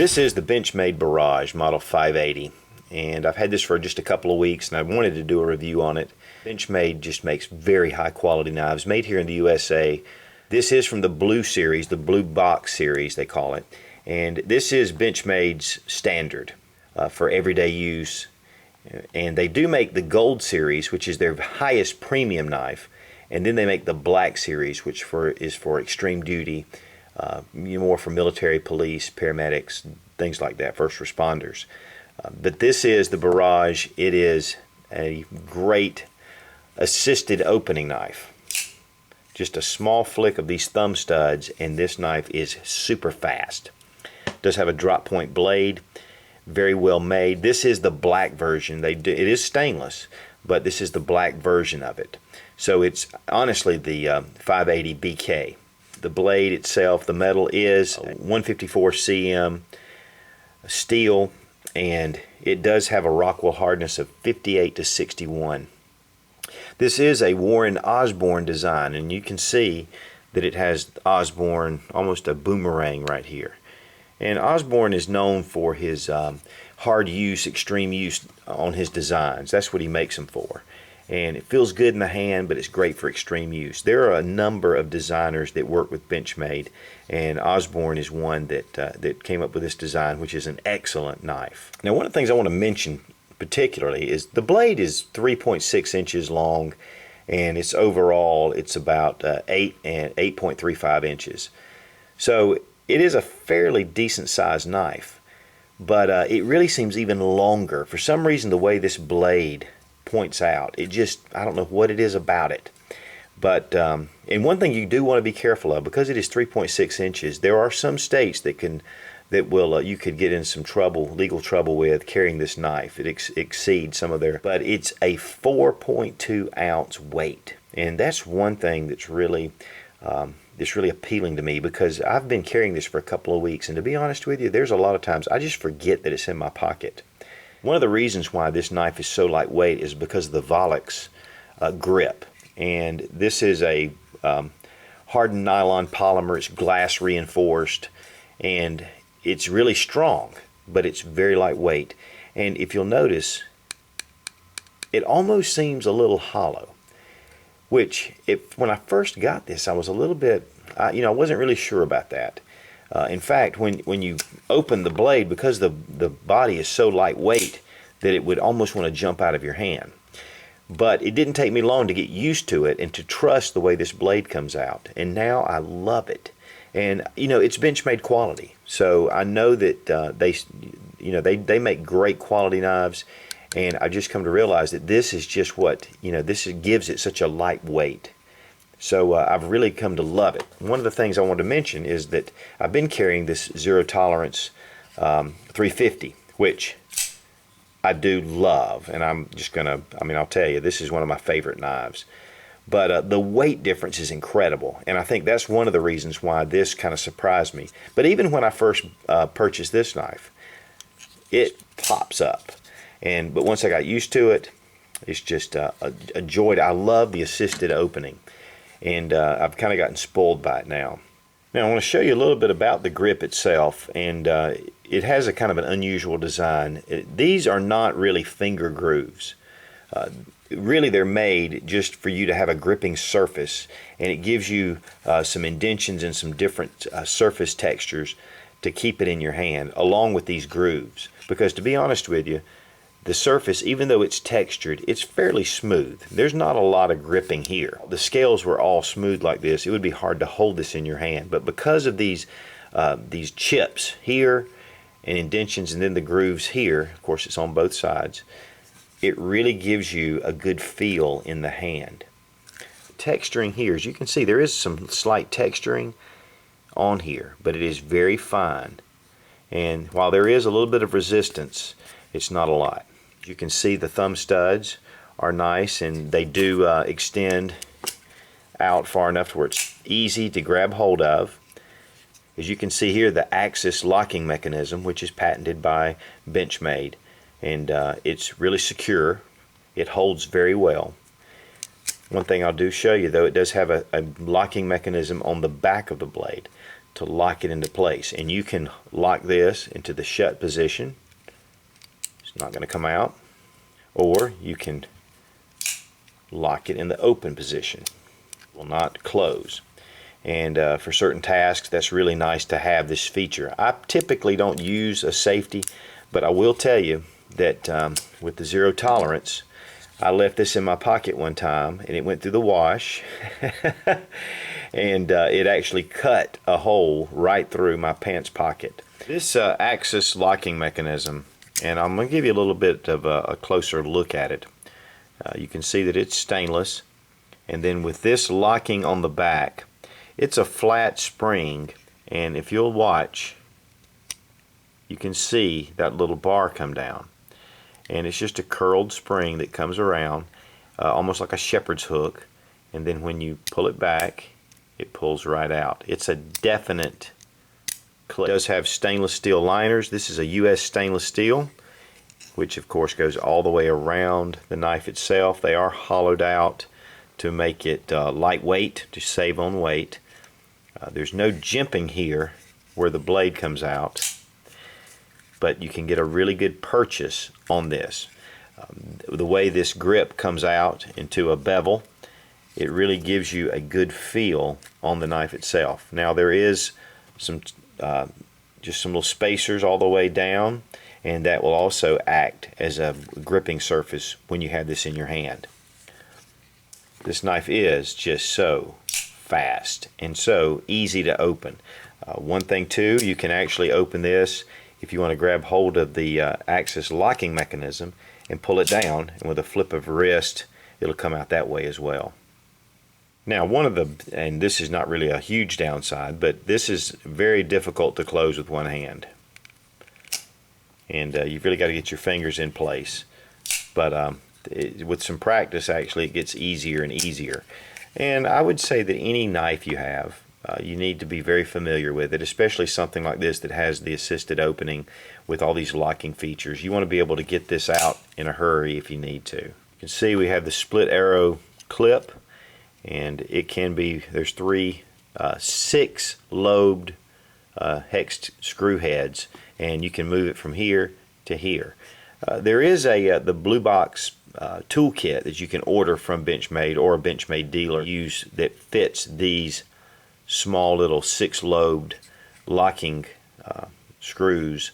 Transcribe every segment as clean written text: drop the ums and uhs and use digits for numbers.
This is the Benchmade Barrage Model 580, and I've had this for just a couple of weeks, and I wanted to do a review on it. Benchmade just makes very high quality knives, made here in the USA. This is from the Blue series, the Blue Box series they call it, and this is Benchmade's standard for everyday use. And they do make the Gold series, which is their highest premium knife, and then they make the Black series, which is for extreme duty, more for military, police, paramedics, things like that, first responders. But this is the Barrage. It is a great assisted opening knife. Just a small flick of these thumb studs, and this knife is super fast. It does have a drop point blade, very well made. This is the black version. It is stainless, but this is the black version of it. So it's honestly the 580 BK. The blade itself, the metal is 154 cm steel, and it does have a Rockwell hardness of 58 to 61. This is a Warren Osborne design, and you can see that it has Osborne, almost a boomerang right here. And Osborne is known for his hard use, extreme use on his designs. That's what he makes them for. And it feels good in the hand, but it's great for extreme use. There are a number of designers that work with Benchmade, and Osborne is one that came up with this design, which is an excellent knife. Now, one of the things I want to mention particularly is the blade is 3.6 inches long, and it's about 8.35 inches. So it is a fairly decent sized knife, but it really seems even longer. For some reason, the way this blade points out, I don't know what it is about it. But and one thing you do want to be careful of, because it is 3.6 inches, there are some states you could get in some legal trouble with carrying this knife. It exceeds some of but it's a 4.2 ounce weight, and that's one thing that's really appealing to me, because I've been carrying this for a couple of weeks, and to be honest with you, there's a lot of times I just forget that it's in my pocket. One of the reasons why this knife is so lightweight is because of the Volux grip, and this is a hardened nylon polymer. It's glass reinforced, and it's really strong, but it's very lightweight. And if you'll notice, it almost seems a little hollow, which when I first got this, I was a little bit, I wasn't really sure about that. In fact, when you open the blade, because the body is so lightweight that it would almost want to jump out of your hand. But it didn't take me long to get used to it and to trust the way this blade comes out. And now I love it. And it's Benchmade quality, so I know that they make great quality knives. And I've just come to realize that this is just gives it such a light weight. So I've really come to love it. One of the things I want to mention is that I've been carrying this zero tolerance 350, which I do love, and I'll tell you, this is one of my favorite knives. But the weight difference is incredible, and I think that's one of the reasons why this kind of surprised me. But even when I first purchased this knife, it pops up. But once I got used to it, it's just a joy. I love the assisted opening, and I've kind of gotten spoiled by it now. Now I want to show you a little bit about the grip itself, and it has a kind of an unusual design. These are not really finger grooves. Really, they're made just for you to have a gripping surface, and it gives you some indentions and some different surface textures to keep it in your hand, along with these grooves. Because to be honest with you, the surface, even though it's textured, it's fairly smooth. There's not a lot of gripping here. The scales were all smooth like this. It would be hard to hold this in your hand. But because of these chips here and indentions and then the grooves here, of course it's on both sides, it really gives you a good feel in the hand. Texturing here, as you can see, there is some slight texturing on here, but it is very fine. And while there is a little bit of resistance, it's not a lot. You can see the thumb studs are nice, and they do extend out far enough to where it's easy to grab hold of. As you can see here, the axis locking mechanism, which is patented by Benchmade, and it's really secure. It holds very well. One thing I'll do show you, though, it does have a locking mechanism on the back of the blade to lock it into place. And you can lock this into the shut position. It's not going to come out. Or you can lock it in the open position. It will not close. And for certain tasks, that's really nice to have this feature. I typically don't use a safety, but I will tell you that with the zero tolerance, I left this in my pocket one time and it went through the wash and it actually cut a hole right through my pants pocket. This axis locking mechanism, and I'm going to give you a little bit of a closer look at it. You can see that it's stainless, and then with this locking on the back, it's a flat spring, and if you'll watch, you can see that little bar come down. And it's just a curled spring that comes around, almost like a shepherd's hook, and then when you pull it back, it pulls right out. It's a definite clip. It does have stainless steel liners. This is a U.S. stainless steel, which of course goes all the way around the knife itself. They are hollowed out to make it lightweight, to save on weight. There's no jimping here where the blade comes out, but you can get a really good purchase on this. The way this grip comes out into a bevel, it really gives you a good feel on the knife itself. Now there is some just some little spacers all the way down, and that will also act as a gripping surface when you have this in your hand. This knife is just so fast and so easy to open. One thing too, you can actually open this if you want to grab hold of the axis locking mechanism and pull it down, and with a flip of wrist it'll come out that way as well. Now one of the, and this is not really a huge downside, but this is very difficult to close with one hand, and you've really got to get your fingers in place, but with some practice actually it gets easier and easier. And I would say that any knife you have, you need to be very familiar with it, especially something like this that has the assisted opening with all these locking features. You want to be able to get this out in a hurry if you need to. You can see we have the split arrow clip, and it can be, there's six lobed hexed screw heads, and you can move it from here to here. There is the blue box toolkit that you can order from Benchmade or a Benchmade dealer use that fits these small little six-lobed locking screws.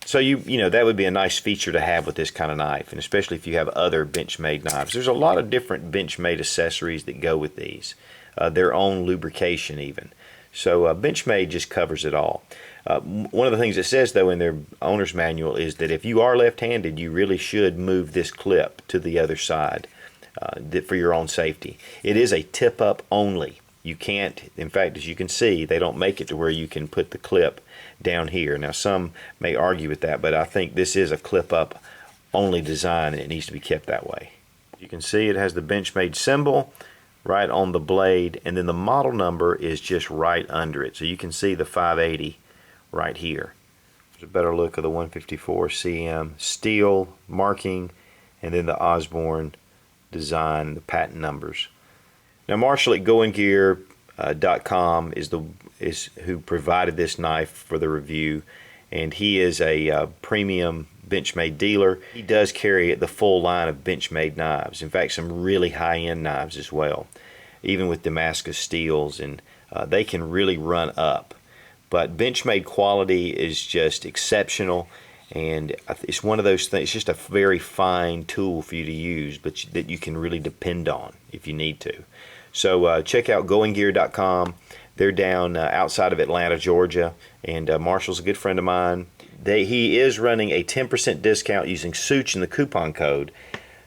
So you know that would be a nice feature to have with this kind of knife, and especially if you have other Benchmade knives. There's a lot of different Benchmade accessories that go with these, their own lubrication even. So Benchmade just covers it all. One of the things it says though in their owner's manual is that if you are left-handed, you really should move this clip to the other side for your own safety. It is a tip-up only. You can't, in fact, as you can see, they don't make it to where you can put the clip down here. Now some may argue with that, but I think this is a clip-up only design, and it needs to be kept that way. You can see it has the Benchmade symbol right on the blade, and then the model number is just right under it. So you can see the 580 right here. There's a better look of the 154 CM steel marking, and then the Osborne design, the patent numbers. Now Marshall at goinggear.com is who provided this knife for the review, and he is a premium Benchmade dealer. He does carry the full line of Benchmade knives. In fact, some really high-end knives as well, even with Damascus steels, and they can really run up. But Benchmade quality is just exceptional, and it's one of those things. It's just a very fine tool for you to use, but that you can really depend on if you need to. So check out goinggear.com. They're down outside of Atlanta, Georgia, and Marshall's a good friend of mine. He is running a 10% discount using Such in the coupon code.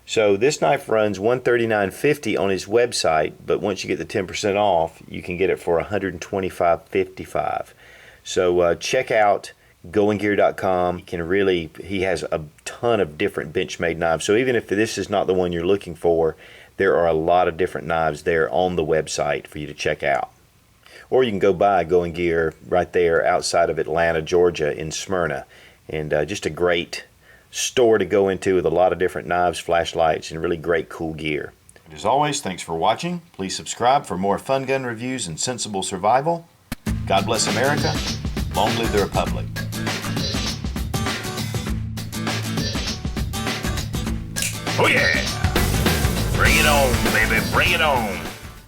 So this knife runs $139.50 on his website, but once you get the 10% off, you can get it for $125.55. So check out goinggear.com. He has a ton of different Benchmade knives. So even if this is not the one you're looking for, there are a lot of different knives there on the website for you to check out. Or you can go buy Going Gear right there outside of Atlanta, Georgia in Smyrna. And just a great store to go into with a lot of different knives, flashlights, and really great cool gear. As always, thanks for watching. Please subscribe for more fun gun reviews and sensible survival. God bless America. Long live the Republic. Oh yeah! Bring it on, baby, bring it on.